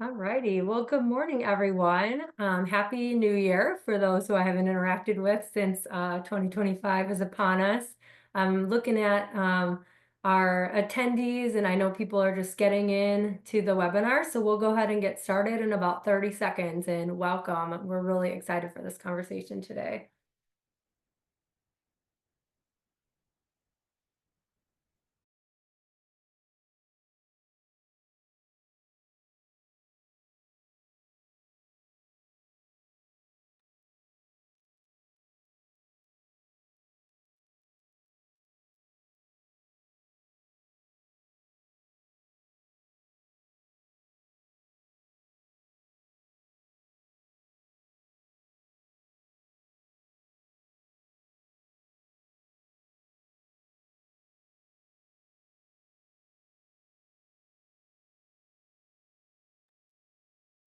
All righty. Well, good morning, everyone. Happy New Year for those who I haven't interacted with since 2025 is upon us. I'm looking at our attendees, and I know people are just getting in to the webinar, so we'll go ahead and get started in about 30 seconds. And welcome. We're really excited for this conversation today.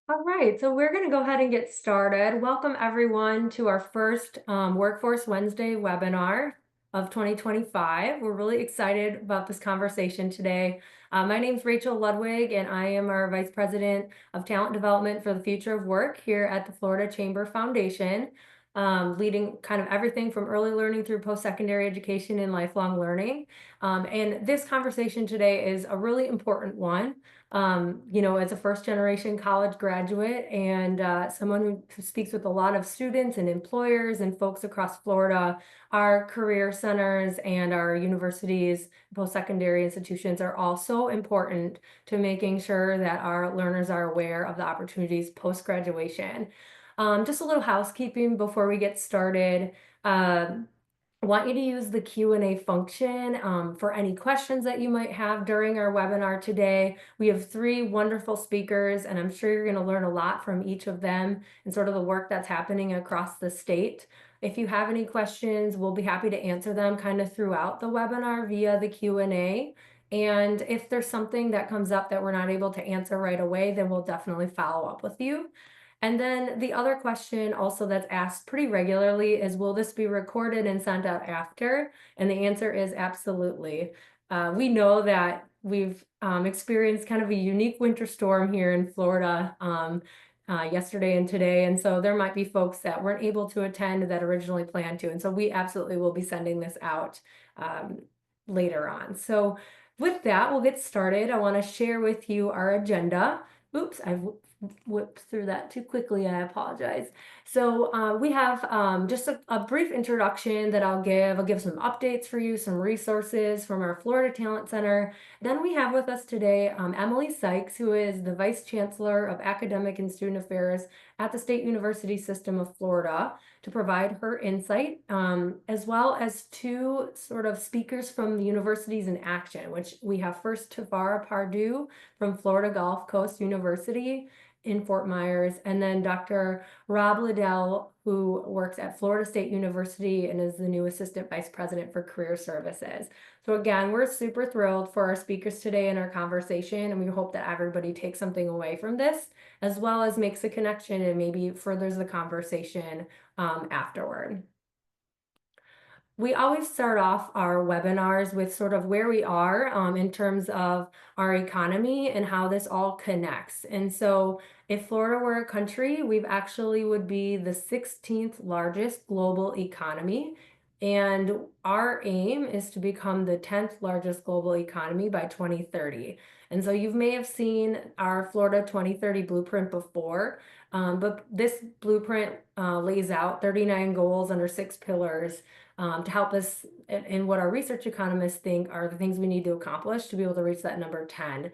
All right, so we're going to go ahead and get started. Welcome everyone to our first Workforce Wednesday webinar of 2025. We're really excited about this conversation today. My name is Rachel Ludwig, and I am our Vice President of Talent Development for the Future of Work here at the Florida Chamber Foundation, leading kind of everything from early learning through post-secondary education and lifelong learning. And this conversation today is a really important one. As a first generation college graduate and someone who speaks with a lot of students and employers and folks across Florida, our career centers and our universities, post-secondary institutions are also important to making sure that our learners are aware of the opportunities post-graduation. Just a little housekeeping before we get started. Um I want you to use the Q&A function for any questions that you might have during our webinar today. We have three wonderful speakers, and I'm sure you're going to learn a lot from each of them and sort of the work that's happening across the state. If you have any questions, we'll be happy to answer them kind of throughout the webinar via the Q&A. And if there's something that comes up that we're not able to answer right away, then we'll definitely follow up with you. And then the other question also that's asked pretty regularly is, will this be recorded and sent out after? And the answer is absolutely. We know that we've experienced kind of a unique winter storm here in Florida yesterday and today. And so there might be folks that weren't able to attend that originally planned to. And so we absolutely will be sending this out later on. So with that, we'll get started. I want to share with you our agenda. Oops, I've whipped through that too quickly. I apologize. So we have just a brief introduction that I'll give. I'll give some updates for you, some resources from our Florida Talent Center. Then we have with us today Emily Sykes, who is the Vice Chancellor of Academic and Student Affairs at the State University System of Florida, to provide her insight, as well as two sort of speakers from the Universities in Action, which we have first Tavara Pardue from Florida Gulf Coast University in Fort Myers, and then Dr. Rob Liddell, who works at Florida State University and is the new Assistant Vice President for Career Services. So again, we're super thrilled for our speakers today in our conversation, and we hope that everybody takes something away from this, as well as makes a connection and maybe furthers the conversation afterward. We always start off our webinars with sort of where we are in terms of our economy and how this all connects. And so if Florida were a country, we actually would be the 16th largest global economy. And our aim is to become the 10th largest global economy by 2030. And so you may have seen our Florida 2030 blueprint before, but this blueprint lays out 39 goals under 6 pillars to help us in what our research economists think are the things we need to accomplish to be able to reach that number 10.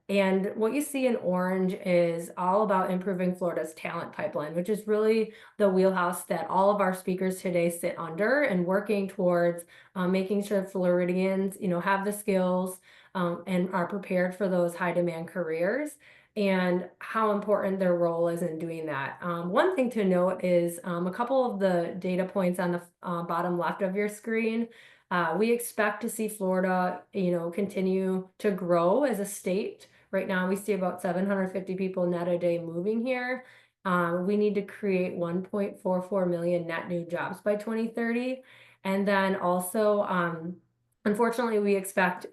And what you see in orange is all about improving Florida's talent pipeline, which is really the wheelhouse that all of our speakers today sit under, and working towards making sure Floridians, have the skills and are prepared for those high demand careers, and how important their role is in doing that. One thing to note is a couple of the data points on the bottom left of your screen. We expect to see Florida, continue to grow as a state. Right now, we see about 750 people net a day moving here. We need to create 1.44 million net new jobs by 2030. And then also, unfortunately, we expect,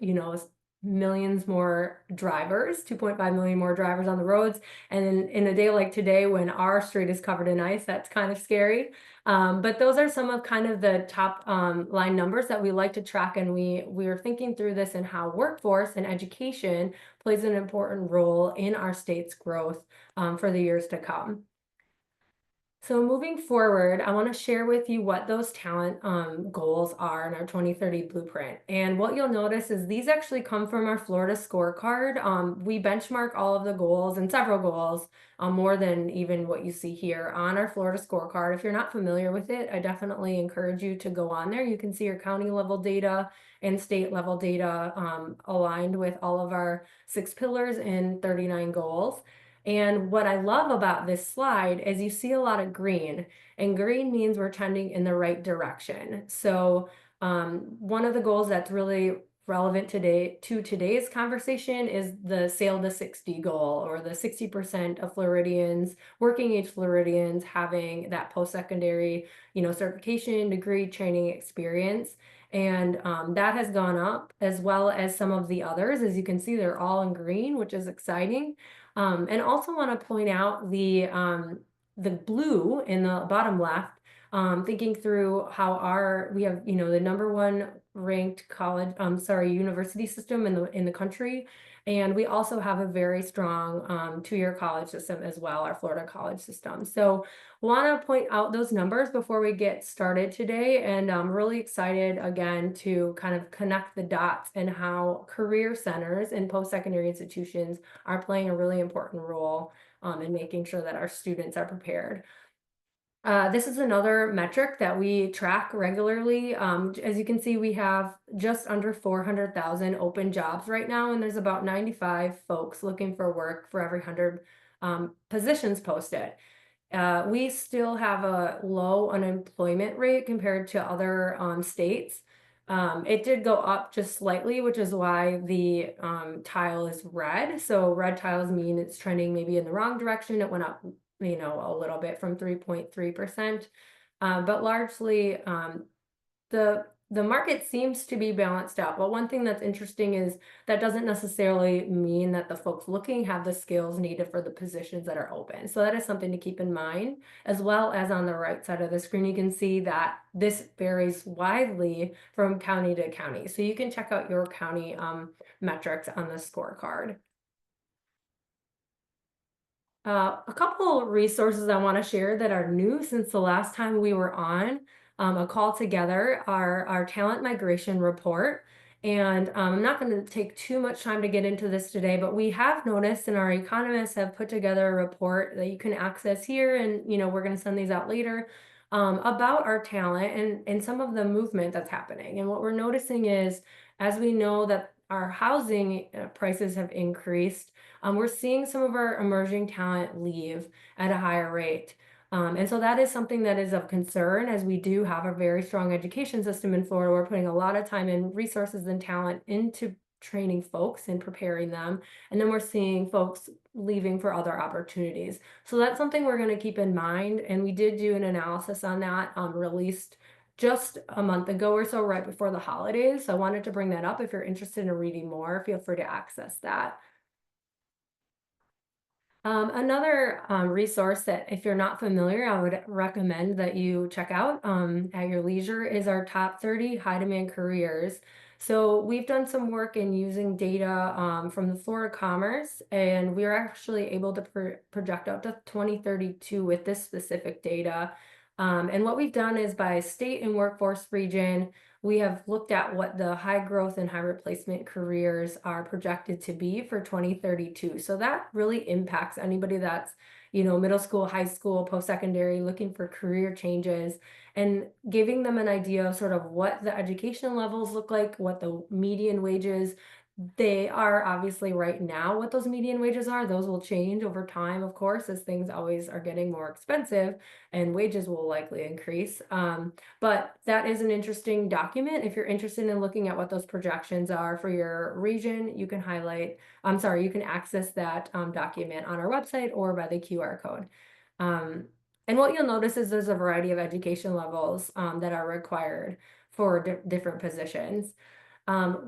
millions more drivers, 2.5 million more drivers on the roads. And in a day like today, when our street is covered in ice, that's kind of scary. But those are some of kind of the top line numbers that we like to track. And we are thinking through this and how workforce and education plays an important role in our state's growth for the years to come. So moving forward, I want to share with you what those talent goals are in our 2030 blueprint. And what you'll notice is these actually come from our Florida scorecard. We benchmark all of the goals and several goals, more than even what you see here on our Florida scorecard. If you're not familiar with it, I definitely encourage you to go on there. You can see your county level data and state level data aligned with all of our 6 pillars and 39 goals. And what I love about this slide is you see a lot of green, and green means we're trending in the right direction. So one of the goals that's really relevant today to today's conversation is the Sail to 60 goal, or the 60% of Floridians, working age Floridians, having that post-secondary, certification, degree, training experience. And that has gone up, as well as some of the others. As you can see, they're all in green, which is exciting. And also want to point out the blue in the bottom left, thinking through how we have, the number one ranked university system in the country. And we also have a very strong 2-year college system as well, our Florida college system. So want to point out those numbers before we get started today. And I'm really excited again to kind of connect the dots and how career centers and post-secondary institutions are playing a really important role in making sure that our students are prepared. This is another metric that we track regularly. As you can see, we have just under 400,000 open jobs right now, and there's about 95 folks looking for work for every 100 positions posted. We still have a low unemployment rate compared to other states. It did go up just slightly, which is why the tile is red. So red tiles mean it's trending maybe in the wrong direction. It went up, a little bit from 3.3%. But largely, the market seems to be balanced out. But one thing that's interesting is that doesn't necessarily mean that the folks looking have the skills needed for the positions that are open. So that is something to keep in mind, as well as on the right side of the screen, you can see that this varies widely from county to county. So you can check out your county metrics on the scorecard. A couple resources I want to share that are new since the last time we were on a call together, our talent migration report. And I'm not going to take too much time to get into this today, but we have noticed, and our economists have put together a report that you can access here, and we're going to send these out later, about our talent and some of the movement that's happening. And what we're noticing is, as we know that our housing prices have increased, we're seeing some of our emerging talent leave at a higher rate. And so that is something that is of concern, as we do have a very strong education system in Florida. We're putting a lot of time and resources and talent into training folks and preparing them. And then we're seeing folks leaving for other opportunities. So that's something we're going to keep in mind. And we did do an analysis on that, released just a month ago or so, right before the holidays. So I wanted to bring that up. If you're interested in reading more, feel free to access that. Another resource that, if you're not familiar, I would recommend that you check out at your leisure is our top 30 high demand careers. So we've done some work in using data from the Florida Commerce, and we are actually able to project out to 2032 with this specific data. And what we've done is, by state and workforce region, we have looked at what the high growth and high replacement careers are projected to be for 2032. So that really impacts anybody that's, middle school, high school, post-secondary, looking for career changes, and giving them an idea of sort of what the education levels look like, what the median wages. They are obviously right now what those median wages are. Those will change over time, of course, as things always are getting more expensive and wages will likely increase. But that is an interesting document. If you're interested in looking at what those projections are for your region, you can you can access that document on our website or by the QR code. And what you'll notice is there's a variety of education levels that are required for different positions.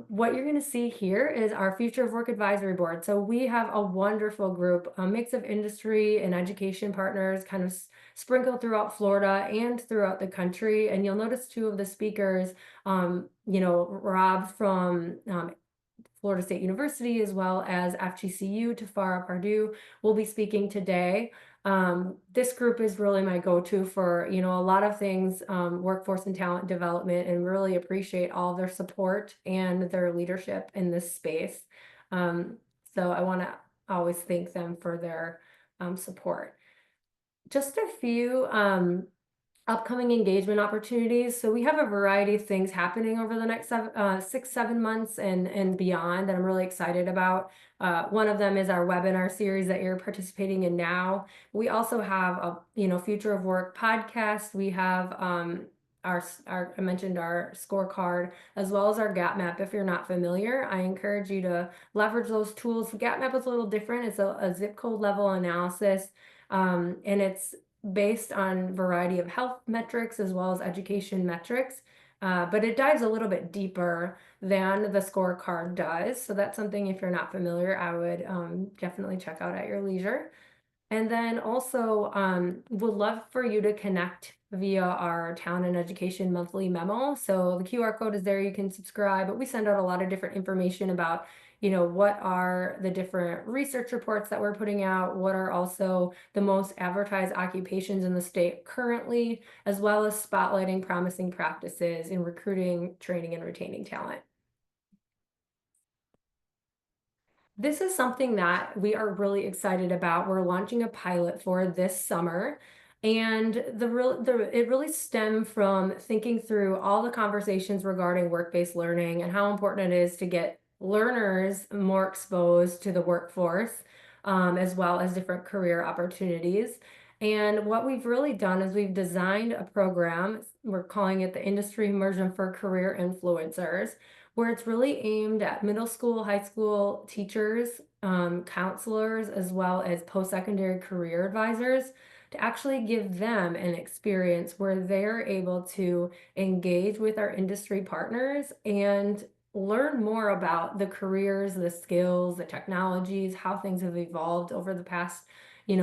What you're going to see here is our Future of Work Advisory Board. So we have a wonderful group, a mix of industry and education partners kind of sprinkled throughout Florida and throughout the country. And you'll notice two of the speakers, Rob from Florida State University, as well as FGCU, Tafara Pardue, will be speaking today. This group is really my go-to for, a lot of things, workforce and talent development, and really appreciate all their support and their leadership in this space. So I want to always thank them for their support. Just a few upcoming engagement opportunities. So we have a variety of things happening over the next 6-7 months and beyond that I'm really excited about. One of them is our webinar series that you're participating in now. We also have a Future of Work podcast. We have our I mentioned our scorecard as well as our gap map. If you're not familiar, I encourage you to leverage those tools. The gap map is a little different. It's a zip code level analysis, and it's based on variety of health metrics as well as education metrics. But it dives a little bit deeper than the scorecard does. So that's something, if you're not familiar, I would definitely check out at your leisure. And then also would love for you to connect via our Talent and Education monthly memo. So the QR code is there, you can subscribe, but we send out a lot of different information about, what are the different research reports that we're putting out, what are also the most advertised occupations in the state currently, as well as spotlighting promising practices in recruiting, training, and retaining talent. This is something that we are really excited about. We're launching a pilot for this summer. And it really stemmed from thinking through all the conversations regarding work-based learning and how important it is to get learners more exposed to the workforce, as well as different career opportunities. And what we've really done is we've designed a program, we're calling it the Industry Immersion for Career Influencers, where it's really aimed at middle school, high school teachers, counselors, as well as post-secondary career advisors, to actually give them an experience where they're able to engage with our industry partners and learn more about the careers, the skills, the technologies, how things have evolved over the past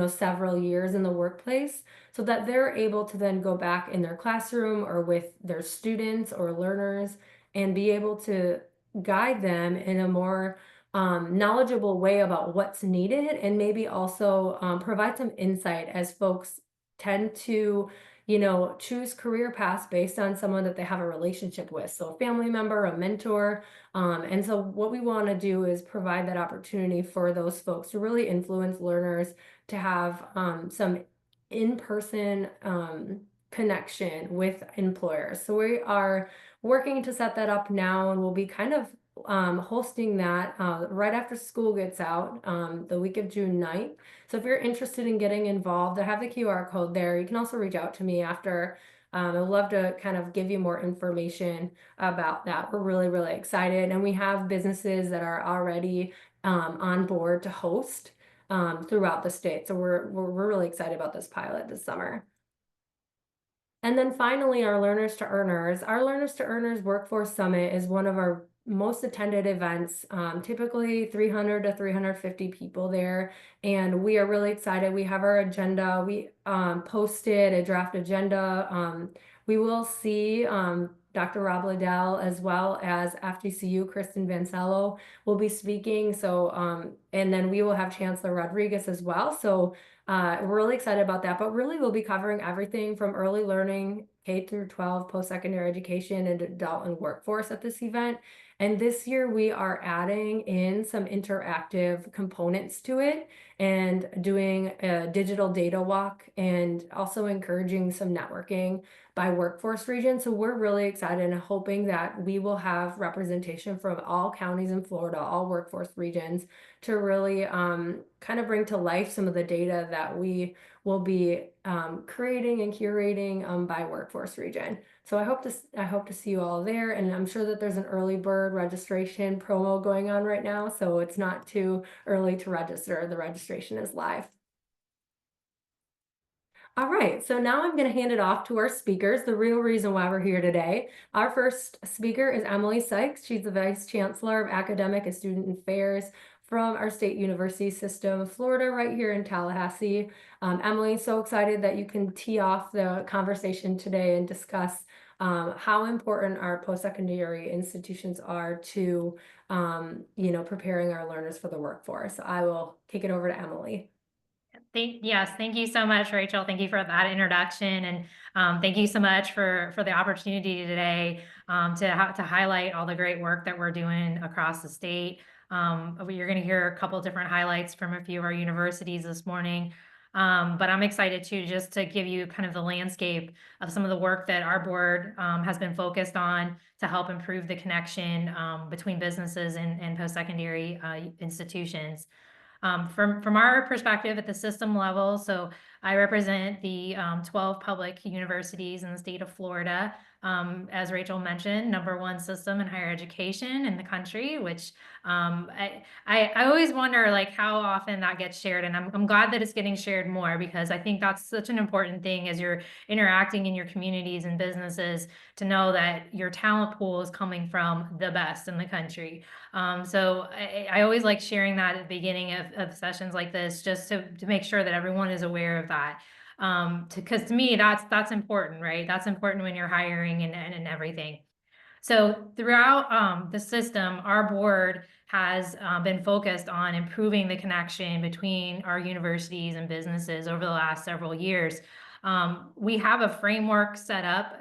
several years in the workplace, so that they're able to then go back in their classroom or with their students or learners and be able to guide them in a more knowledgeable way about what's needed, and maybe also provide some insight, as folks tend to choose career paths based on someone that they have a relationship with, so a family member, a mentor. And so what we want to do is provide that opportunity for those folks to really influence learners to have some in-person connection with employers. So we are working to set that up now, and we'll be kind of hosting that right after school gets out, the week of June 9th. So if you're interested in getting involved, I have the QR code there. You can also reach out to me after. I'd love to kind of give you more information about that. We're really, really excited. And we have businesses that are already on board to host throughout the state. So we're really excited about this pilot this summer. And then finally, our Learners to Earners. Our Learners to Earners Workforce Summit is one of our most attended events, typically 300 to 350 people there. And we are really excited. We have our agenda. We posted a draft agenda. We will see Dr. Rob Liddell, as well as FGCU, Kristen Vancello will be speaking. So, and then we will have Chancellor Rodriguez as well. So we're really excited about that, but really we'll be covering everything from early learning, K through 12, post-secondary education, and adult and workforce at this event. And this year we are adding in some interactive components to it and doing a digital data walk and also encouraging some networking by workforce region. So we're really excited and hoping that we will have representation from all counties in Florida, all workforce regions, to really kind of bring to life some of the data that we will be creating and curating by workforce region. So I hope to see you all there, and I'm sure that there's an early bird registration promo going on right now, so it's not too early to register. The registration is live. All right, so now I'm going to hand it off to our speakers, the real reason why we're here today. Our first speaker is Emily Sykes. She's the Vice Chancellor of Academic and Student Affairs from our state university system of Florida, right here in Tallahassee. Emily, so excited that you can tee off the conversation today and discuss how important our post-secondary institutions are to, preparing our learners for the workforce. I will kick it over to Emily. Yes, thank you so much, Rachel. Thank you for that introduction, and thank you so much for the opportunity today to highlight all the great work that we're doing across the state. You're going to hear a couple different highlights from a few of our universities this morning, but I'm excited too, just to give you kind of the landscape of some of the work that our board has been focused on to help improve the connection between businesses and post-secondary institutions. From our perspective at the system level, so I represent the 12 public universities in the state of Florida. As Rachel mentioned, #1 system in higher education in the country, which I always wonder like how often that gets shared, and I'm glad that it's getting shared more because I think that's such an important thing as you're interacting in your communities and businesses to know that your talent pool is coming from the best in the country. So I always like sharing that at the beginning of sessions like this, just to make sure that everyone is aware of that. Because to me, that's important, right? That's important when you're hiring and everything. So throughout the system, our board has been focused on improving the connection between our universities and businesses over the last several years. We have a framework set up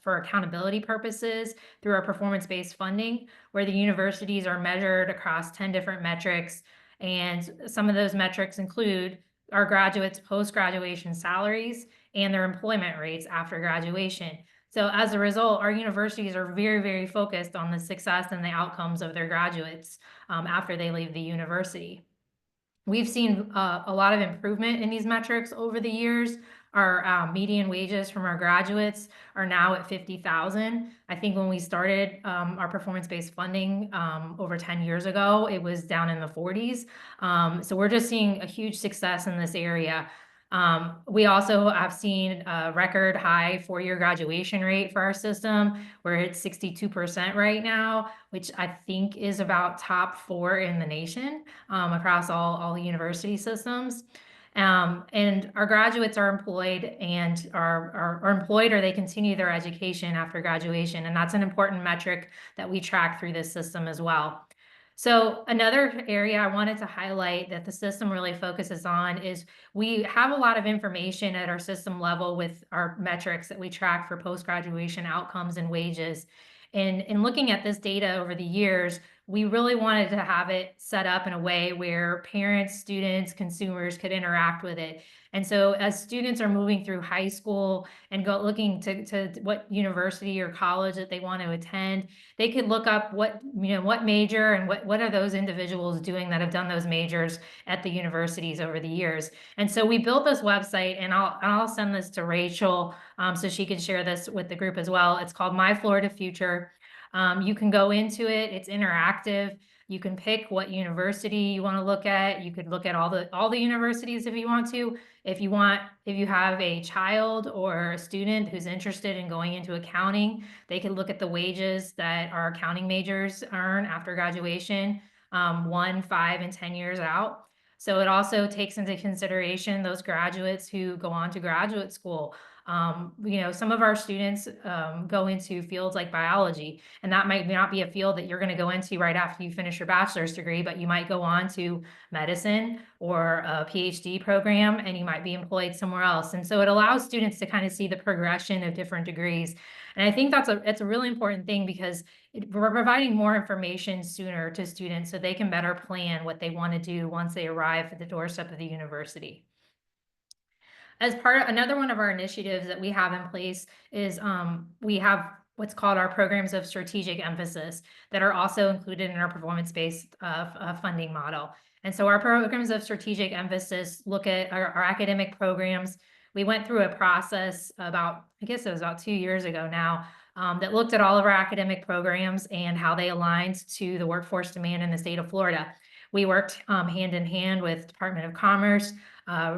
for accountability purposes through our performance-based funding, where the universities are measured across 10 different metrics. And some of those metrics include our graduates' post-graduation salaries and their employment rates after graduation. So as a result, our universities are very, very focused on the success and the outcomes of their graduates after they leave the university. We've seen a lot of improvement in these metrics over the years. Our median wages from our graduates are now at $50,000. I think when we started our performance-based funding over 10 years ago, it was down in the 40s. So we're just seeing a huge success in this area. We also have seen a record high four-year graduation rate for our system. We're at 62% right now, which I think is about top 4 in the nation across all the university systems. And our graduates are employed and are employed or they continue their education after graduation. And that's an important metric that we track through this system as well. So another area I wanted to highlight that the system really focuses on is we have a lot of information at our system level with our metrics that we track for post-graduation outcomes and wages. And in looking at this data over the years, we really wanted to have it set up in a way where parents, students, consumers could interact with it. And so as students are moving through high school and looking to what university or college that they want to attend, they could look up what major and what are those individuals doing that have done those majors at the universities over the years. And so we built this website, and I'll send this to Rachel so she can share this with the group as well. It's called My Florida Future. You can go into it. It's interactive. You can pick what university you want to look at. You could look at all the universities if you want to. If you have a child or a student who's interested in going into accounting, they can look at the wages that our accounting majors earn after graduation, 1, 5, and 10 years out. So it also takes into consideration those graduates who go on to graduate school. Some of our students go into fields like biology, and that might not be a field that you're going to go into right after you finish your bachelor's degree, but you might go on to medicine or a PhD program, and you might be employed somewhere else. And so it allows students to kind of see the progression of different degrees. And I think it's a really important thing because we're providing more information sooner to students so they can better plan what they want to do once they arrive at the doorstep of the university. As part of another one of our initiatives that we have in place is we have what's called our programs of strategic emphasis that are also included in our performance-based funding model. And so our programs of strategic emphasis look at our academic programs. We went through a process I guess it was about 2 years ago now, that looked at all of our academic programs and how they aligned to the workforce demand in the state of Florida. We worked hand in hand with Department of Commerce.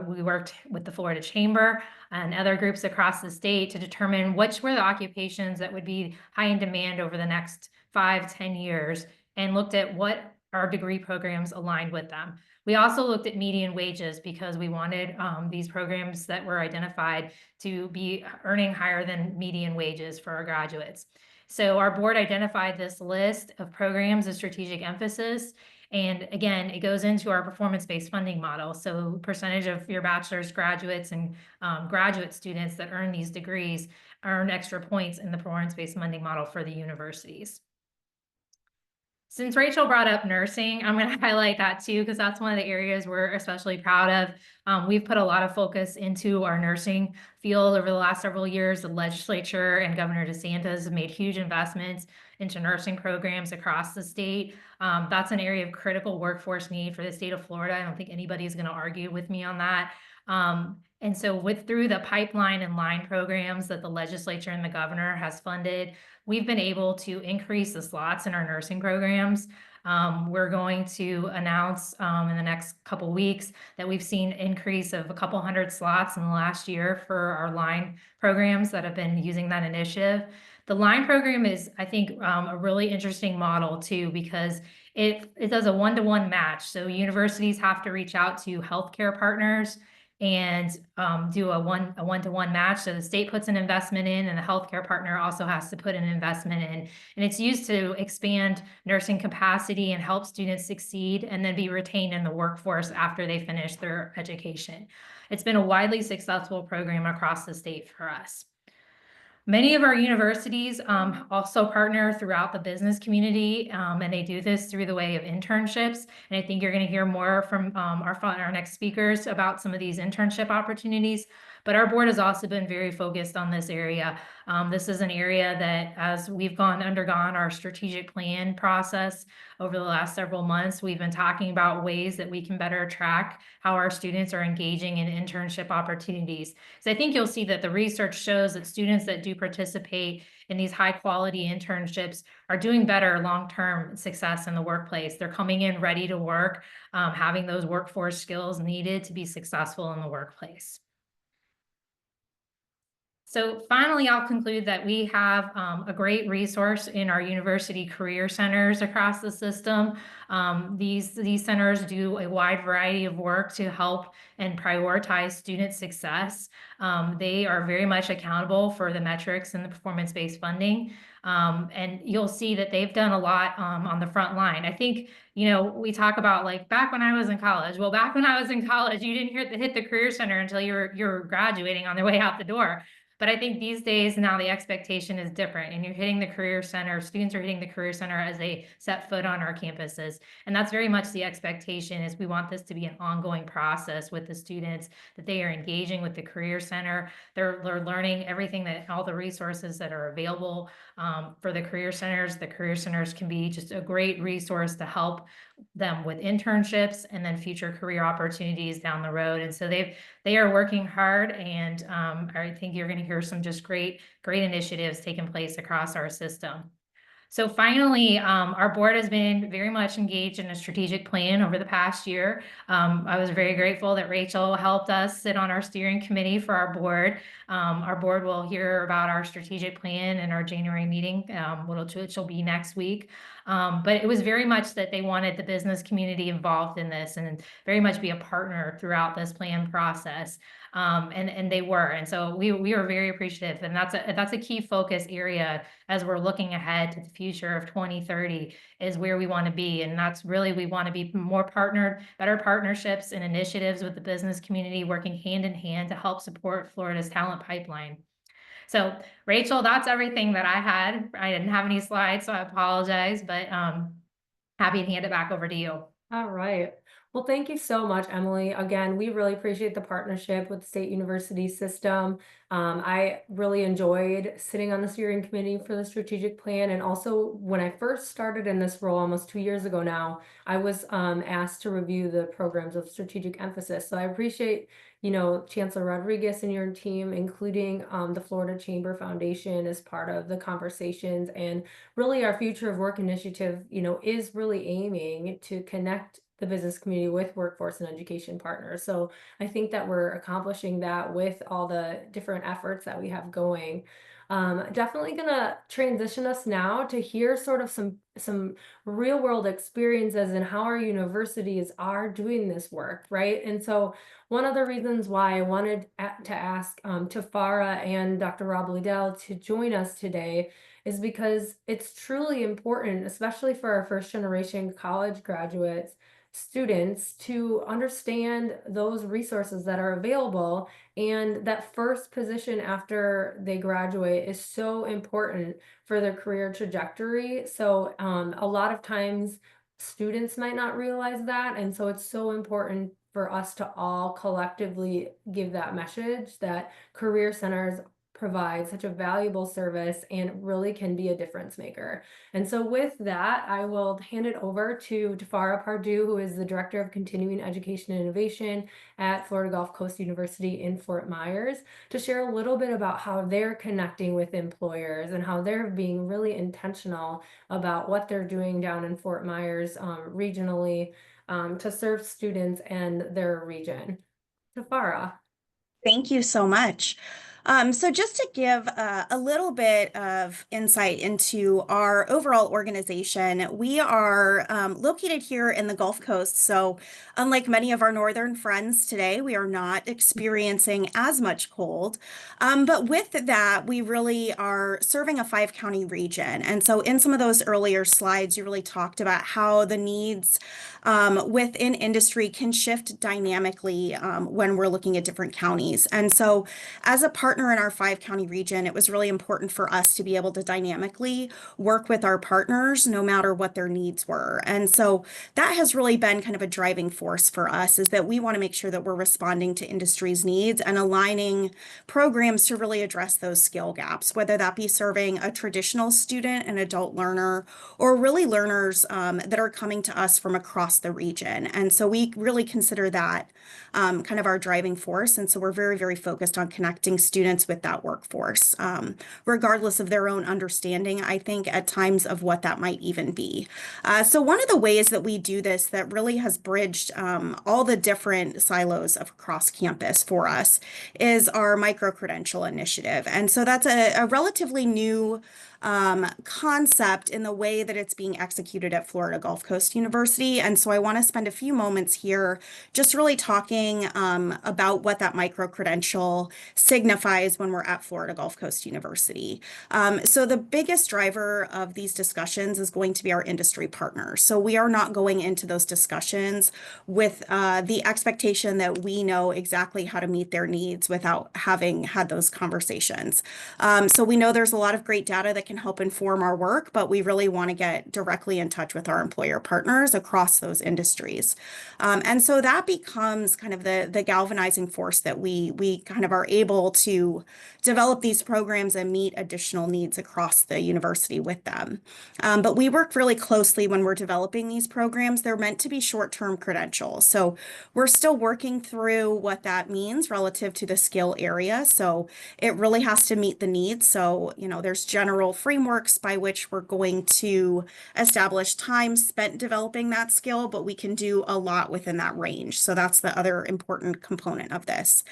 We worked with the Florida Chamber and other groups across the state to determine which were the occupations that would be high in demand over the next 5, 10 years, and looked at what our degree programs aligned with them. We also looked at median wages because we wanted these programs that were identified to be earning higher than median wages for our graduates. So our board identified this list of programs of strategic emphasis. And again, it goes into our performance-based funding model. So percentage of your bachelor's graduates and graduate students that earn these degrees earn extra points in the performance-based funding model for the universities. Since Rachel brought up nursing, I'm going to highlight that too, because that's one of the areas we're especially proud of. We've put a lot of focus into our nursing field over the last several years. The legislature and Governor DeSantis have made huge investments into nursing programs across the state. That's an area of critical workforce need for the state of Florida. I don't think anybody's going to argue with me on that. And so through the pipeline and line programs that the legislature and the governor has funded, we've been able to increase the slots in our nursing programs. We're going to announce in the next couple weeks that we've seen an increase of a couple hundred slots in the last year for our line programs that have been using that initiative. The line program is, I think, a really interesting model too, because it does a one-to-one match. So universities have to reach out to healthcare partners and do a one-to-one match. So the state puts an investment in, and the healthcare partner also has to put an investment in. And it's used to expand nursing capacity and help students succeed and then be retained in the workforce after they finish their education. It's been a widely successful program across the state for us. Many of our universities also partner throughout the business community, and they do this through the way of internships. And I think you're going to hear more from our next speakers about some of these internship opportunities. But our board has also been very focused on this area. This is an area that, as we've undergone our strategic plan process over the last several months, we've been talking about ways that we can better track how our students are engaging in internship opportunities. So I think you'll see that the research shows that students that do participate in these high quality internships are doing better long-term success in the workplace. They're coming in ready to work, having those workforce skills needed to be successful in the workplace. So finally, I'll conclude that we have a great resource in our university career centers across the system. These centers do a wide variety of work to help and prioritize student success. They are very much accountable for the metrics and the performance-based funding. And you'll see that they've done a lot on the front line. I think, we talk about like back when I was in college. Well, back when I was in college, you didn't hit the career center until you're graduating on their way out the door. But I think these days now the expectation is different, and you're hitting the career center. Students are hitting the career center as they set foot on our campuses. And that's very much the expectation, is we want this to be an ongoing process with the students, that they are engaging with the career center. They're learning everything, that all the resources that are available for the career centers. The career centers can be just a great resource to help them with internships and then future career opportunities down the road. And so they are working hard, and I think you're going to hear some just great initiatives taking place across our system. So finally, our board has been very much engaged in a strategic plan over the past year. I was very grateful that Rachel helped us sit on our steering committee for our board. Our board will hear about our strategic plan in our January meeting, which will be next week. But it was very much that they wanted the business community involved in this and very much be a partner throughout this plan process. And they were. And so we were very appreciative. And that's a key focus area as we're looking ahead to the future of 2030, is where we want to be. And that's really, we want to be more partnered, better partnerships and initiatives with the business community, working hand in hand to help support Florida's talent pipeline. So Rachel, that's everything that I had. I didn't have any slides, so I apologize, but happy to hand it back over to you. All right. Well, thank you so much, Emily. Again, we really appreciate the partnership with the State University system. I really enjoyed sitting on the steering committee for the strategic plan. And also, when I first started in this role almost 2 years ago now, I was asked to review the programs of strategic emphasis. So I appreciate, Chancellor Rodriguez and your team, including the Florida Chamber Foundation as part of the conversations. And really, our Future of Work initiative, is really aiming to connect the business community with workforce and education partners. So I think that we're accomplishing that with all the different efforts that we have going. Definitely gonna transition us now to hear sort of some real world experiences and how our universities are doing this work, right? And so one of the reasons why I wanted to ask Tafara and Dr. Rob Liddell to join us today is because it's truly important, especially for our first generation college graduates, students, to understand those resources that are available. And that first position after they graduate is so important for their career trajectory. So a lot of times students might not realize that. And so it's so important for us to all collectively give that message that career centers provide such a valuable service and really can be a difference maker. And so with that, I will hand it over to Tafara Pardue, who is the Director of Continuing Education and Innovation at Florida Gulf Coast University in Fort Myers, to share a little bit about how they're connecting with employers and how they're being really intentional about what they're doing down in Fort Myers regionally to serve students and their region. Tafara. Thank you so much. So just to give a little bit of insight into our overall organization, we are located here in the Gulf Coast. So unlike many of our northern friends today, we are not experiencing as much cold. But with that, we really are serving a 5-county region. And so in some of those earlier slides, you really talked about how the needs within industry can shift dynamically when we're looking at different counties. And so as a partner in our 5-county region, it was really important for us to be able to dynamically work with our partners no matter what their needs were. And so that has really been kind of a driving force for us, is that we want to make sure that we're responding to industry's needs and aligning programs to really address those skill gaps, whether that be serving a traditional student, an adult learner, or really learners that are coming to us from across the region. And so we really consider that kind of our driving force. And so we're very, very focused on connecting students with that workforce, regardless of their own understanding, I think, at times of what that might even be. So one of the ways that we do this that really has bridged all the different silos of across campus for us is our micro-credential initiative. And so that's a relatively new concept in the way that it's being executed at Florida Gulf Coast University. And so I want to spend a few moments here just really talking about what that micro-credential signifies when we're at Florida Gulf Coast University. So the biggest driver of these discussions is going to be our industry partners. So we are not going into those discussions with the expectation that we know exactly how to meet their needs without having had those conversations. So we know there's a lot of great data that can help inform our work, but we really want to get directly in touch with our employer partners across those industries. And so that becomes kind of the galvanizing force that we kind of are able to develop these programs and meet additional needs across the university with them. But we work really closely when we're developing these programs. They're meant to be short-term credentials. So we're still working through what that means relative to the skill area. So it really has to meet the needs. So, there's general frameworks by which we're going to establish time spent developing that skill, but we can do a lot within that range. So that's the other important component of this.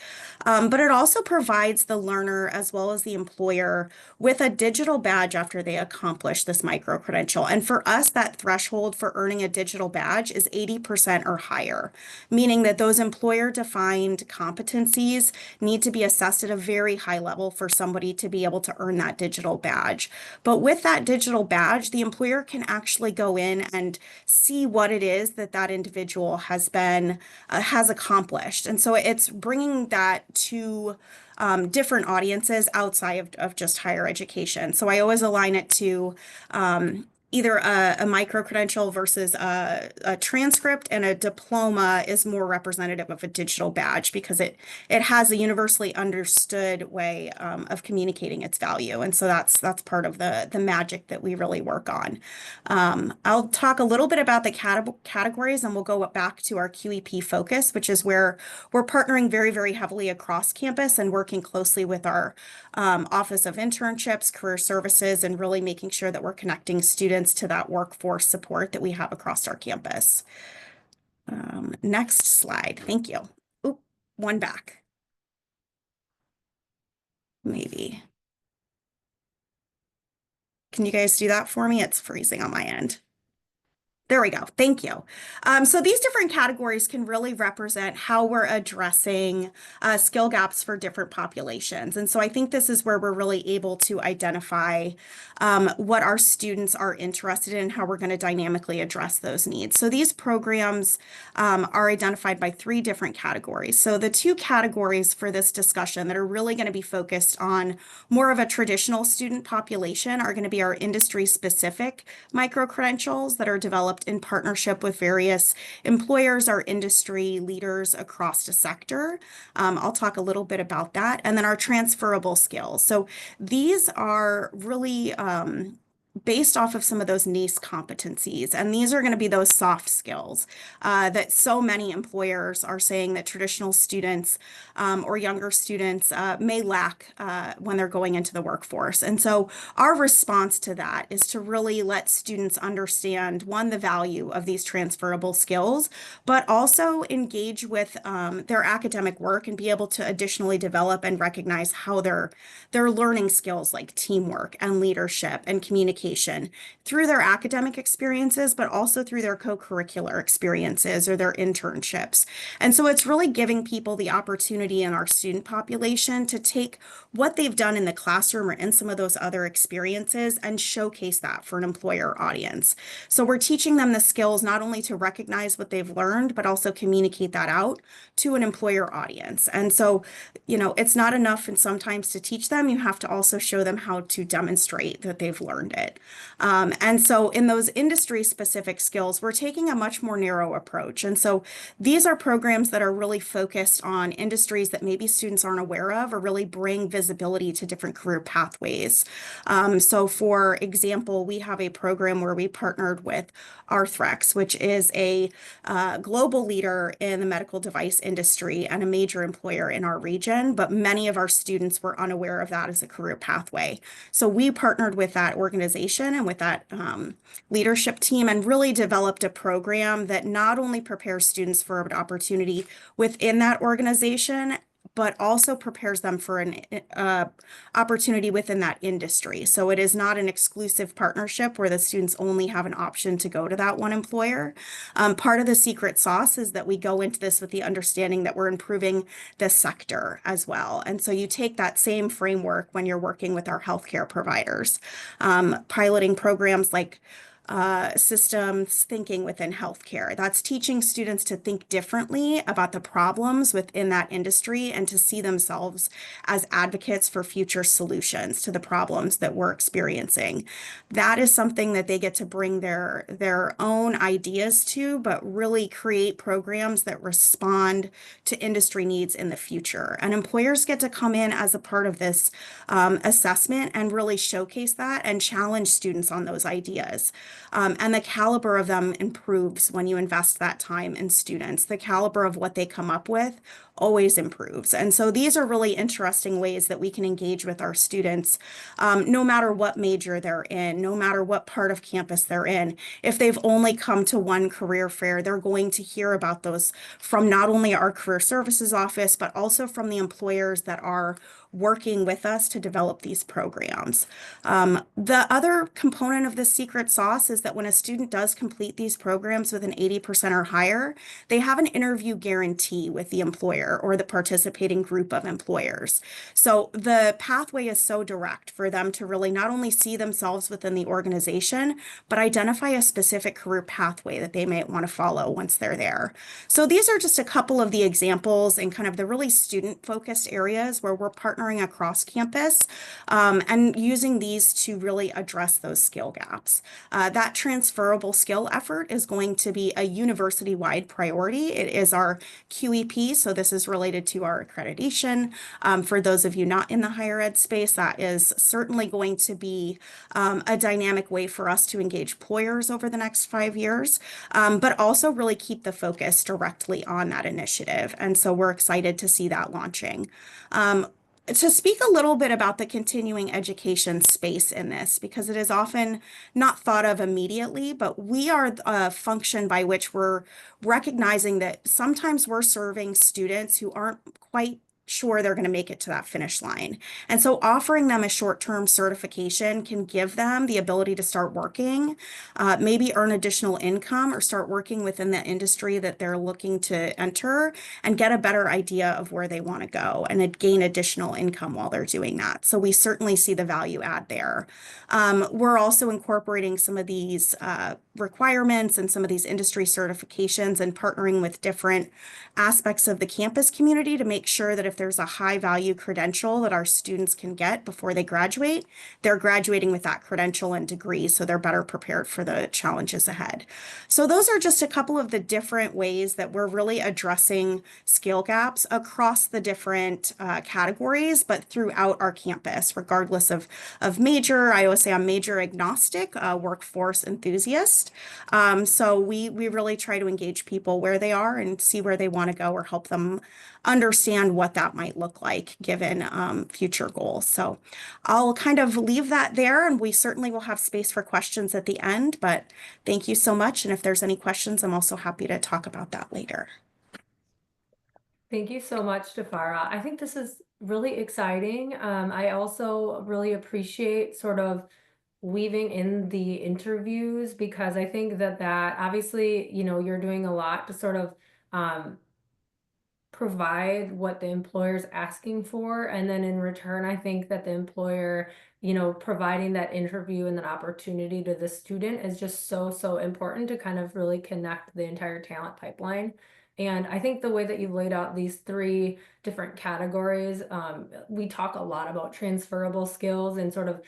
But it also provides the learner as well as the employer with a digital badge after they accomplish this micro-credential. And for us, that threshold for earning a digital badge is 80% or higher, meaning that those employer-defined competencies need to be assessed at a very high level for somebody to be able to earn that digital badge. But with that digital badge, the employer can actually go in and see what it is that individual has accomplished. And so it's bringing that to different audiences outside of just higher education. So I always align it to either a micro-credential versus a transcript, and a diploma is more representative of a digital badge because it has a universally understood way of communicating its value. And so that's part of the magic that we really work on. I'll talk a little bit about the categories, and we'll go back to our QEP focus, which is where we're partnering very, very heavily across campus and working closely with our Office of Internships, Career Services, and really making sure that we're connecting students to that workforce support that we have across our campus. Next slide. Thank you. Oop, one back. Maybe. Can you guys do that for me? It's freezing on my end. There we go. Thank you. So these different categories can really represent how we're addressing skill gaps for different populations. And so I think this is where we're really able to identify what our students are interested in, how we're going to dynamically address those needs. So these programs are identified by 3 different categories. So the 2 categories for this discussion that are really going to be focused on more of a traditional student population are going to be our industry-specific micro-credentials that are developed in partnership with various employers or industry leaders across the sector. I'll talk a little bit about that. And then our transferable skills. So these are really based off of some of those NACE competencies. And these are going to be those soft skills that so many employers are saying that traditional students or younger students may lack when they're going into the workforce. And so our response to that is to really let students understand, one, the value of these transferable skills, but also engage with their academic work and be able to additionally develop and recognize how they're learning skills like teamwork and leadership and communication through their academic experiences, but also through their co-curricular experiences or their internships. And so it's really giving people the opportunity in our student population to take what they've done in the classroom or in some of those other experiences and showcase that for an employer audience. So we're teaching them the skills not only to recognize what they've learned, but also communicate that out to an employer audience. And so, you know, it's not enough and sometimes to teach them, you have to also show them how to demonstrate that they've learned it. And so in those industry specific skills, we're taking a much more narrow approach. And so these are programs that are really focused on industries that maybe students aren't aware of or really bring visibility to different career pathways. So for example, we have a program where we partnered with Arthrex, which is a global leader in the medical device industry and a major employer in our region, but many of our students were unaware of that as a career pathway. So we partnered with that organization and with that leadership team and really developed a program that not only prepares students for an opportunity within that organization, but also prepares them for an opportunity within that industry. So it is not an exclusive partnership where the students only have an option to go to that one employer. Part of the secret sauce is that we go into this with the understanding that we're improving the sector as well. And so you take that same framework when you're working with our healthcare providers, piloting programs like systems thinking within healthcare. That's teaching students to think differently about the problems within that industry and to see themselves as advocates for future solutions to the problems that we're experiencing. That is something that they get to bring their own ideas to, but really create programs that respond to industry needs in the future. And employers get to come in as a part of this assessment and really showcase that and challenge students on those ideas. And the caliber of them improves when you invest that time in students. The caliber of what they come up with always improves. And so these are really interesting ways that we can engage with our students, no matter what major they're in, no matter what part of campus they're in. If they've only come to one career fair, they're going to hear about those from not only our career services office, but also from the employers that are working with us to develop these programs. The other component of the secret sauce is that when a student does complete these programs with an 80% or higher, they have an interview guarantee with the employer or the participating group of employers. So the pathway is so direct for them to really not only see themselves within the organization, but identify a specific career pathway that they might want to follow once they're there. So these are just a couple of the examples in kind of the really student-focused areas where we're partnering across campus and using these to really address those skill gaps. That transferable skill effort is going to be a university-wide priority. It is our QEP, so this is related to our accreditation. For those of you not in the higher ed space, that is certainly going to be a dynamic way for us to engage employers over the next 5 years, but also really keep the focus directly on that initiative. And so we're excited to see that launching. to speak a little bit about the continuing education space in this, because it is often not thought of immediately, but we are a function by which we're recognizing that sometimes we're serving students who aren't quite sure they're going to make it to that finish line. And so offering them a short-term certification can give them the ability to start working, maybe earn additional income or start working within the industry that they're looking to enter and get a better idea of where they want to go and gain additional income while they're doing that. So we certainly see the value add there. We're also incorporating some of these requirements and some of these industry certifications and partnering with different aspects of the campus community to make sure that if there's a high value credential that our students can get before they graduate, they're graduating with that credential and degree so they're better prepared for the challenges ahead. So those are just a couple of the different ways that we're really addressing skill gaps across the different categories, but throughout our campus, regardless of major. I always say I'm major agnostic, workforce enthusiast. So we really try to engage people where they are and see where they want to go or help them understand what that might look like given future goals. So I'll kind of leave that there, and we certainly will have space for questions at the end, but thank you so much. And if there's any questions, I'm also happy to talk about that later. Thank you so much, Jafara. I think this is really exciting. I also really appreciate sort of weaving in the interviews because I think that obviously, you're doing a lot to sort of provide what the employer's asking for. And then in return, I think that the employer, providing that interview and that opportunity to the student is just so, so important to kind of really connect the entire talent pipeline. And I think the way that you've laid out these three different categories, we talk a lot about transferable skills and sort of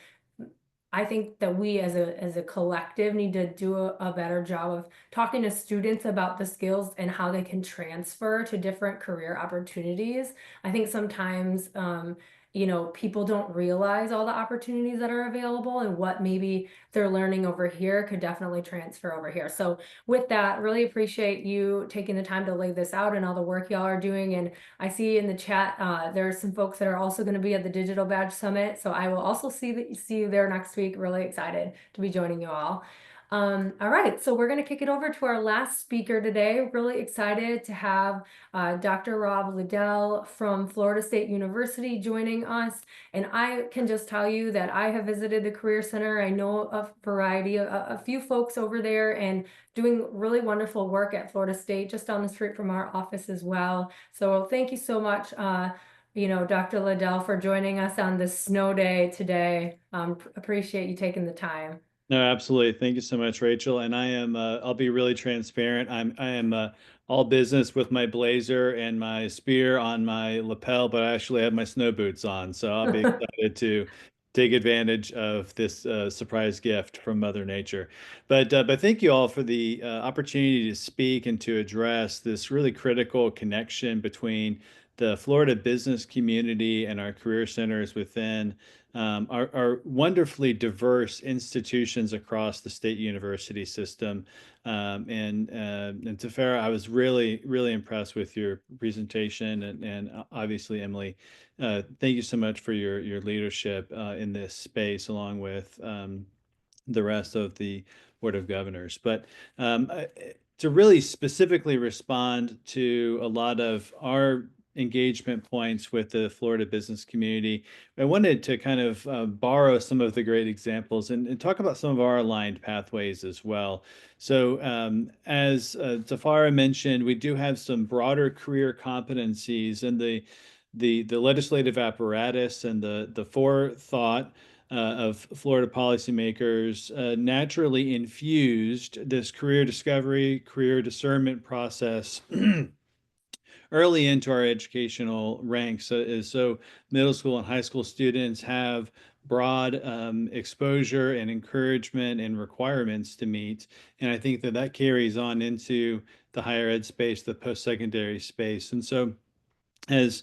I think that we as a collective need to do a better job of talking to students about the skills and how they can transfer to different career opportunities. I think sometimes people don't realize all the opportunities that are available and what maybe they're learning over here could definitely transfer over here. So with that, really appreciate you taking the time to lay this out and all the work y'all are doing. And I see in the chat there are some folks that are also going to be at the Digital Badge Summit. So I will also see you there next week. Really excited to be joining you all. All right, so we're going to kick it over to our last speaker today. Really excited to have Dr. Rob Liddell from Florida State University joining us. And I can just tell you that I have visited the Career Center. I know a variety, a few folks over there and doing really wonderful work at Florida State, just down the street from our office as well. So thank you so much, Dr. Liddell, for joining us on this snow day today. Appreciate you taking the time. No, absolutely. Thank you so much, Rachel. And I'll be really transparent. I am all business with my blazer and my spear on my lapel, but I actually have my snow boots on. So I'll be excited to take advantage of this surprise gift from Mother Nature. But thank you all for the opportunity to speak and to address this really critical connection between the Florida business community and our career centers within our wonderfully diverse institutions across the state university system. And Jafara, I was really, really impressed with your presentation, and obviously, Emily, thank you so much for your leadership in this space, along with the rest of the Board of Governors. But to really specifically respond to a lot of our engagement points with the Florida business community, I wanted to kind of borrow some of the great examples and talk about some of our aligned pathways as well. So as Jafara mentioned, we do have some broader career competencies in the legislative apparatus and the forethought of Florida policymakers naturally infused this career discovery, career discernment process early into our educational ranks. So middle school and high school students have broad exposure and encouragement and requirements to meet. And I think that carries on into the higher ed space, the post-secondary space. And so as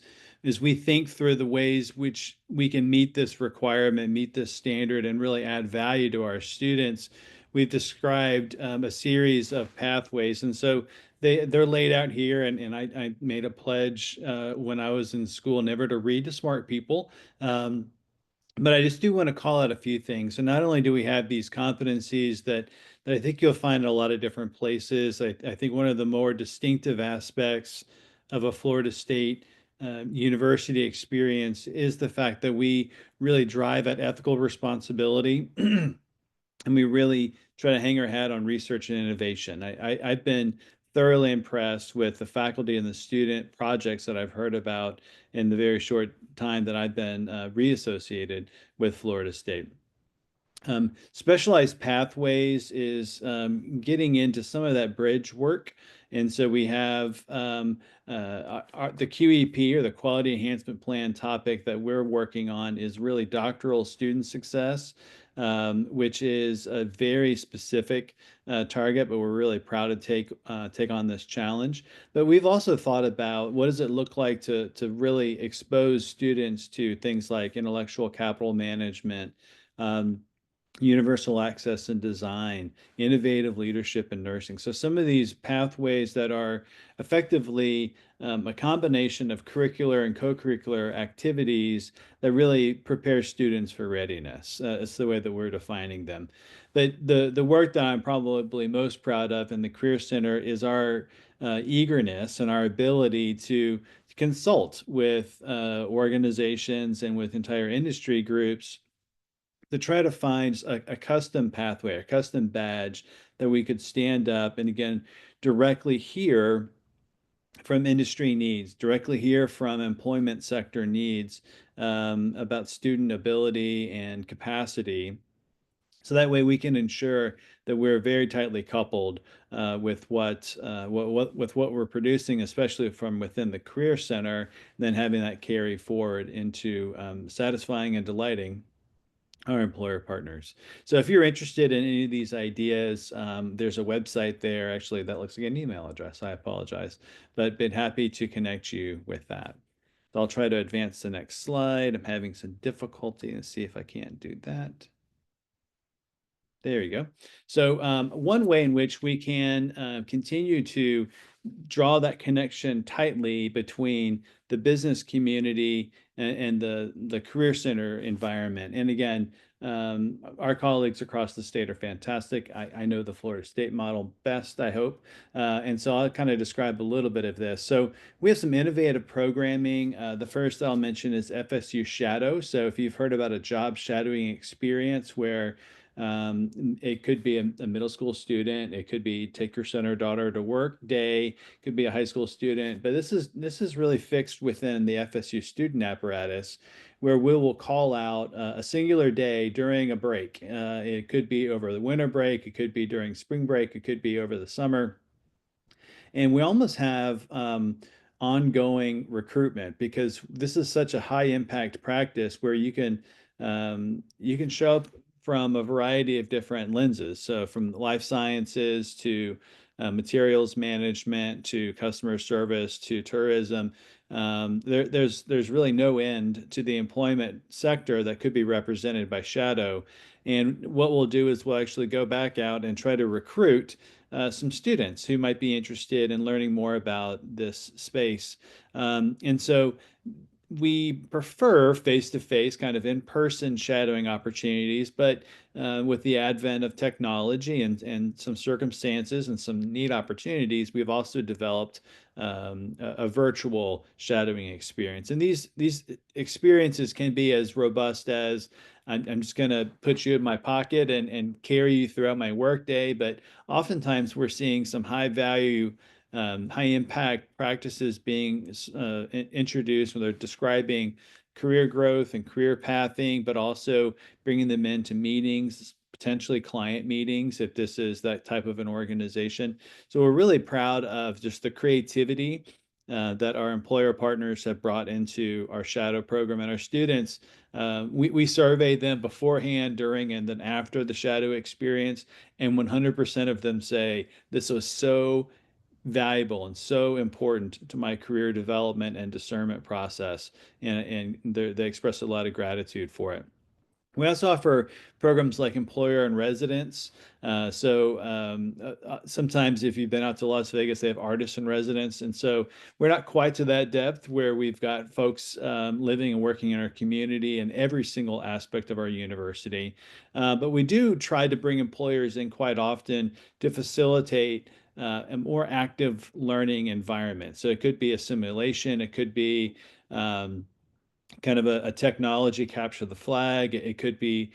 we think through the ways which we can meet this requirement, meet this standard, and really add value to our students, we've described a series of pathways. And so they're laid out here, and I made a pledge when I was in school never to read to smart people. But I just do want to call out a few things. So not only do we have these competencies that I think you'll find in a lot of different places, I think one of the more distinctive aspects of a Florida State university experience is the fact that we really drive at ethical responsibility and we really try to hang our hat on research and innovation. I've been thoroughly impressed with the faculty and the student projects that I've heard about in the very short time that I've been reassociated with Florida State. Specialized pathways is getting into some of that bridge work. And so we have the QEP, or the Quality Enhancement Plan topic that we're working on, is really doctoral student success, which is a very specific target, but we're really proud to take on this challenge. But we've also thought about what does it look like to really expose students to things like intellectual capital management, universal access and design, innovative leadership in nursing. So some of these pathways that are effectively a combination of curricular and co-curricular activities that really prepare students for readiness. It's the way that we're defining them. But the work that I'm probably most proud of in the Career Center is our eagerness and our ability to consult with organizations and with entire industry groups to try to find a custom pathway, a custom badge that we could stand up and, again, directly hear from industry needs, directly hear from employment sector needs about student ability and capacity. So that way we can ensure that we're very tightly coupled with what we're producing, especially from within the Career Center, then having that carry forward into satisfying and delighting our employer partners. So if you're interested in any of these ideas, there's a website there. Actually, that looks like an email address. I apologize, but been happy to connect you with that. So I'll try to advance the next slide. I'm having some difficulty. Let's see if I can't do that. There you go. So one way in which we can continue to draw that connection tightly between the business community and the Career Center environment. And again, our colleagues across the state are fantastic. I know the Florida State model best, I hope. And so I'll kind of describe a little bit of this. So we have some innovative programming. The first I'll mention is FSU Shadow. So if you've heard about a job shadowing experience where it could be a middle school student, it could be take your son or daughter to work day, it could be a high school student, but this is really fixed within the FSU student apparatus, where we will call out a singular day during a break. It could be over the winter break, it could be during spring break, it could be over the summer. And we almost have ongoing recruitment, because this is such a high impact practice where you can show up from a variety of different lenses. So from life sciences to materials management to customer service to tourism. There's really no end to the employment sector that could be represented by Shadow. And what we'll do is we'll actually go back out and try to recruit some students who might be interested in learning more about this space. And so we prefer face-to-face, kind of in-person shadowing opportunities, but with the advent of technology and some circumstances and some neat opportunities, we've also developed a virtual shadowing experience. And these experiences can be as robust as I'm just going to put you in my pocket and carry you throughout my workday, but oftentimes we're seeing some high value high impact practices being introduced, where they're describing career growth and career pathing, but also bringing them into meetings, potentially client meetings, if this is that type of an organization. So we're really proud of just the creativity that our employer partners have brought into our shadow program. And our students, we survey them beforehand, during, and then after the shadow experience, and 100% of them say this was so valuable and so important to my career development and discernment process, and they express a lot of gratitude for it. We also offer programs like employer and residence. Sometimes if you've been out to Las Vegas, they have artists in residence. And so we're not quite to that depth where we've got folks living and working in our community in every single aspect of our university. But we do try to bring employers in quite often to facilitate a more active learning environment. So it could be a simulation, it could be kind of a technology capture the flag. It could be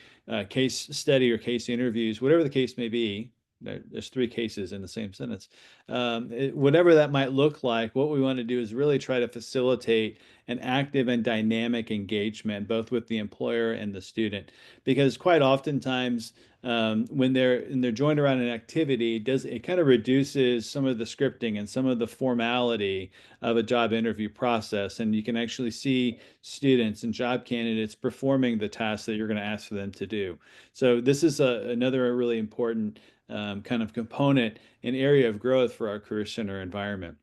case study or case interviews, whatever the case may be. There's three cases in the same sentence. Whatever that might look like, what we want to do is really try to facilitate an active and dynamic engagement, both with the employer and the student, because quite oftentimes when they're joined around an activity, it kind of reduces some of the scripting and some of the formality of a job interview process, and you can actually see students and job candidates performing the tasks that you're going to ask for them to do. So this is another really important kind of component and area of growth for our Career Center environment.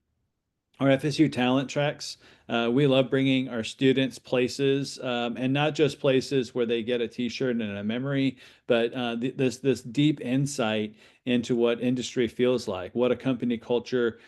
Our FSU talent tracks, we love bringing our students places, and not just places where they get a t-shirt and a memory, but this deep insight into what industry feels like, what a company culture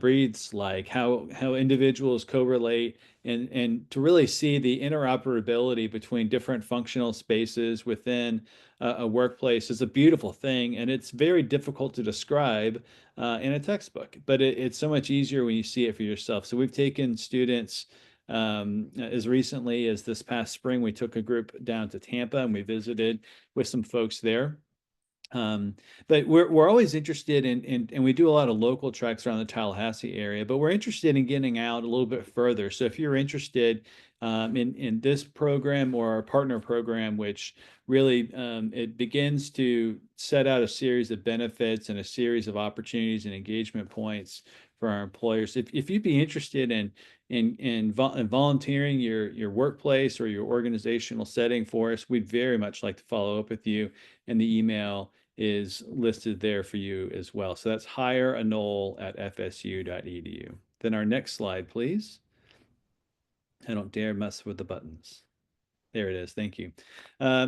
breathes like, how individuals correlate, and to really see the interoperability between different functional spaces within a workplace is a beautiful thing, and it's very difficult to describe in a textbook, but it's so much easier when you see it for yourself. So we've taken students as recently as this past spring. We took a group down to Tampa and we visited with some folks there. But we're always interested in and we do a lot of local tracks around the Tallahassee area, but we're interested in getting out a little bit further. So if you're interested in this program or our partner program, which really it begins to set out a series of benefits and a series of opportunities and engagement points for our employers. If you'd be interested in volunteering your workplace or your organizational setting for us, we'd very much like to follow up with you, and the email is listed there for you as well. So that's hireanole@fsu.edu. Then our next slide, please. I don't dare mess with the buttons. There it is. Thank you.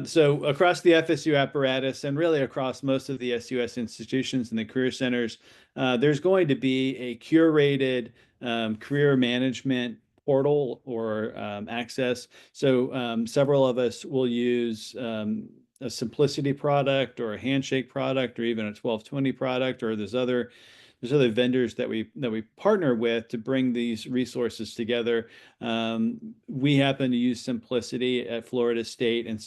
So across the FSU apparatus and really across most of the SUS institutions and the career centers, there's going to be a curated career management portal or access. So several of us will use a Simplicity product or a Handshake product or even a 1220 product, or there's other vendors that we partner with to bring these resources together. We happen to use Simplicity at Florida State, and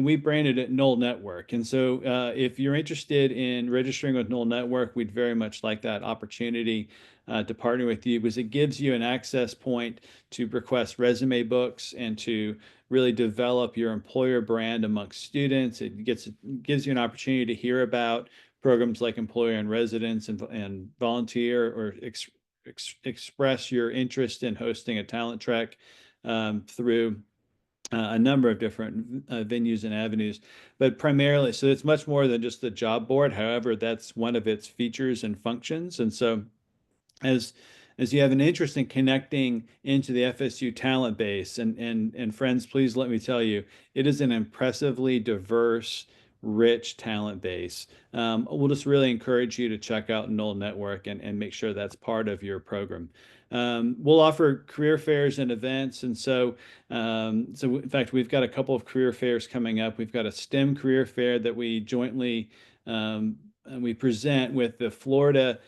we branded it Knoll Network. And so if you're interested in registering with Knoll Network, we'd very much like that opportunity to partner with you, because it gives you an access point to request resume books and to really develop your employer brand amongst students. It gives you an opportunity to hear about programs like employer and residence and volunteer or express your interest in hosting a talent track through a number of different venues and avenues, but primarily, so it's much more than just the job board. However, that's one of its features and functions. And so as you have an interest in connecting into the FSU talent base, and friends, please let me tell you, it is an impressively diverse, rich talent base. We'll just really encourage you to check out Knoll Network and make sure that's part of your program. We'll offer career fairs and events. And so in fact, we've got a couple of career fairs coming up. We've got a STEM career fair that we jointly we present with the Florida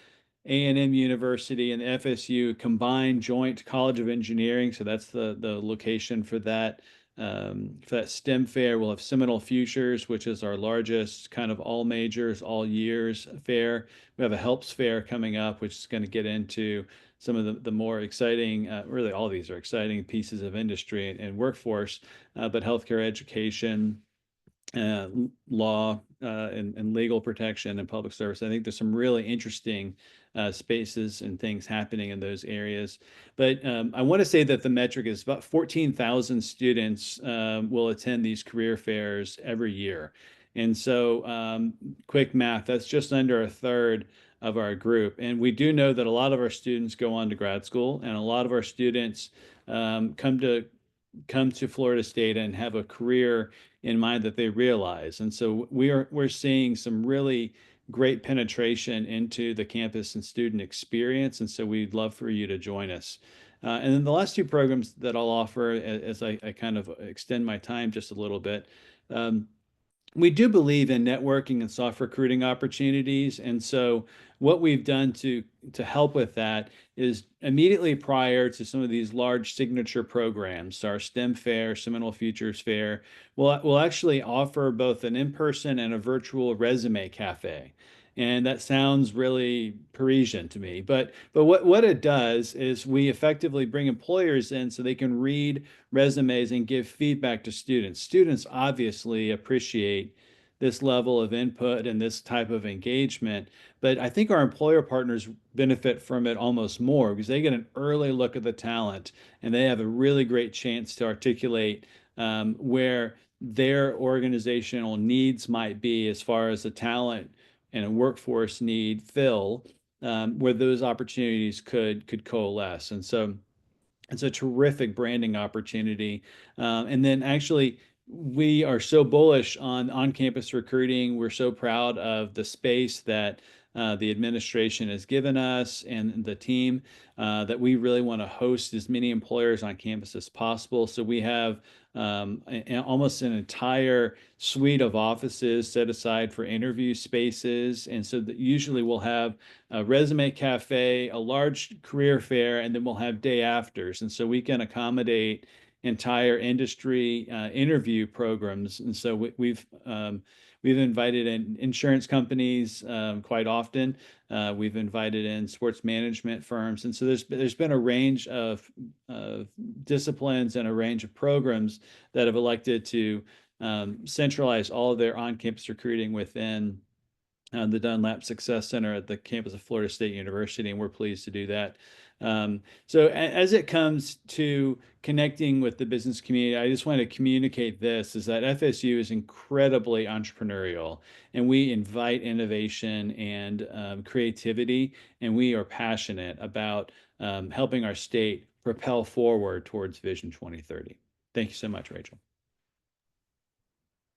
A&M University and the FSU combined joint College of Engineering. So that's the location for that. For that STEM fair, we'll have Seminole Futures, which is our largest kind of all majors, all years fair. We have a Helps fair coming up, which is going to get into some of the more exciting, really all these are exciting pieces of industry and workforce, but healthcare education, law, and legal protection and public service. I think there's some really interesting spaces and things happening in those areas. But I want to say that the metric is about 14,000 students will attend these career fairs every year. And so quick math, that's just under a third of our group. And we do know that a lot of our students go on to grad school, and a lot of our students come to come to Florida State and have a career in mind that they realize. And so we're seeing some really great penetration into the campus and student experience. And so we'd love for you to join us. And then the last two programs that I'll offer as I kind of extend my time just a little bit. We do believe in networking and soft recruiting opportunities. And so what we've done to help with that is immediately prior to some of these large signature programs, our STEM Fair, Seminole Futures Fair, we'll actually offer both an in-person and a virtual resume cafe. And that sounds really Parisian to me, but what it does is we effectively bring employers in so they can read resumes and give feedback to students. Students obviously appreciate this level of input and this type of engagement, but I think our employer partners benefit from it almost more because they get an early look at the talent and they have a really great chance to articulate where their organizational needs might be as far as the talent and a workforce need fill, where those opportunities could coalesce. And so it's a terrific branding opportunity. And then actually, we are so bullish on on-campus recruiting. We're so proud of the space that the administration has given us and the team that we really want to host as many employers on campus as possible. So we have almost an entire suite of offices set aside for interview spaces. And so that usually we'll have a resume cafe, a large career fair, and then we'll have day afters. And so we can accommodate entire industry interview programs. And so we've invited in insurance companies quite often. We've invited in sports management firms. And so there's been a range of disciplines and a range of programs that have elected to centralize all of their on-campus recruiting within the Dunlap Success Center at the campus of Florida State University, and we're pleased to do that. So as it comes to connecting with the business community, I just want to communicate this, is that FSU is incredibly entrepreneurial, and we invite innovation and creativity, and we are passionate about helping our state propel forward towards Vision 2030. Thank you so much, Rachel.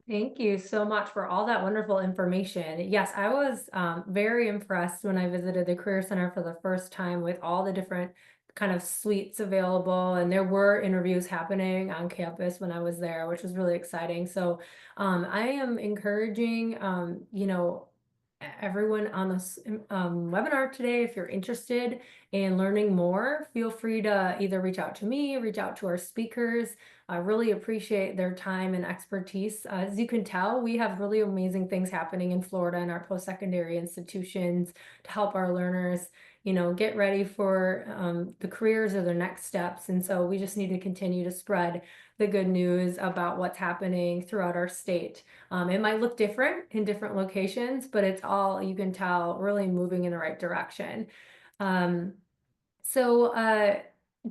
Thank you so much for all that wonderful information. Yes, I was very impressed when I visited the Career Center for the first time with all the different kind of suites available, and there were interviews happening on campus when I was there, which was really exciting. So I am encouraging, everyone on this webinar today, if you're interested in learning more, feel free to either reach out to me, reach out to our speakers. I really appreciate their time and expertise. As you can tell, we have really amazing things happening in Florida in our post-secondary institutions to help our learners, get ready for the careers or their next steps. And so we just need to continue to spread the good news about what's happening throughout our state. It might look different in different locations, but it's all, you can tell, really moving in the right direction.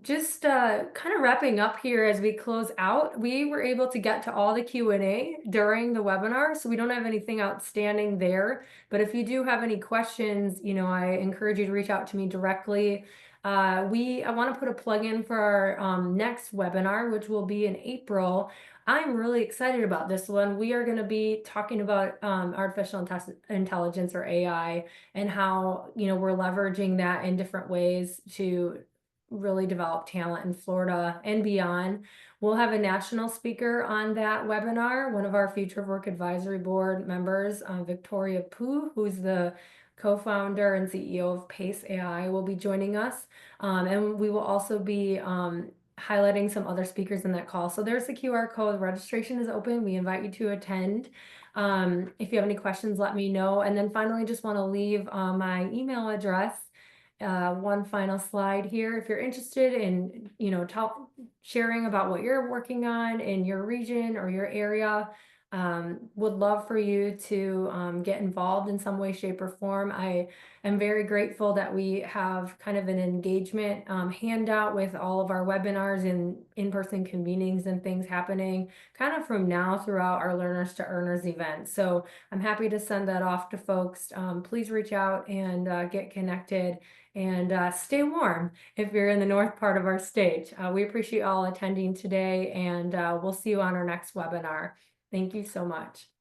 Just kind of wrapping up here as we close out, we were able to get to all the Q&A during the webinar, so we don't have anything outstanding there. But if you do have any questions, I encourage you to reach out to me directly. I want to put a plug in for our next webinar, which will be in April. I'm really excited about this one. We are going to be talking about artificial intelligence, or AI, and how we're leveraging that in different ways to really develop talent in Florida and beyond. We'll have a national speaker on that webinar. One of our Future of Work Advisory Board members, Victoria Poo, who's the co-founder and CEO of Pace AI, will be joining us. And we will also be highlighting some other speakers in that call. So there's the QR code. Registration is open. We invite you to attend. If you have any questions, let me know. And then finally, just want to leave my email address. One final slide here. If you're interested in, sharing about what you're working on in your region or your area, would love for you to get involved in some way, shape, or form. I am very grateful that we have kind of an engagement handout with all of our webinars and in-person convenings and things happening kind of from now throughout our Learners to Earners event. So I'm happy to send that off to folks. Please reach out and get connected. and stay warm if you're in the north part of our state. We appreciate all attending today, and we'll see you on our next webinar. Thank you so much.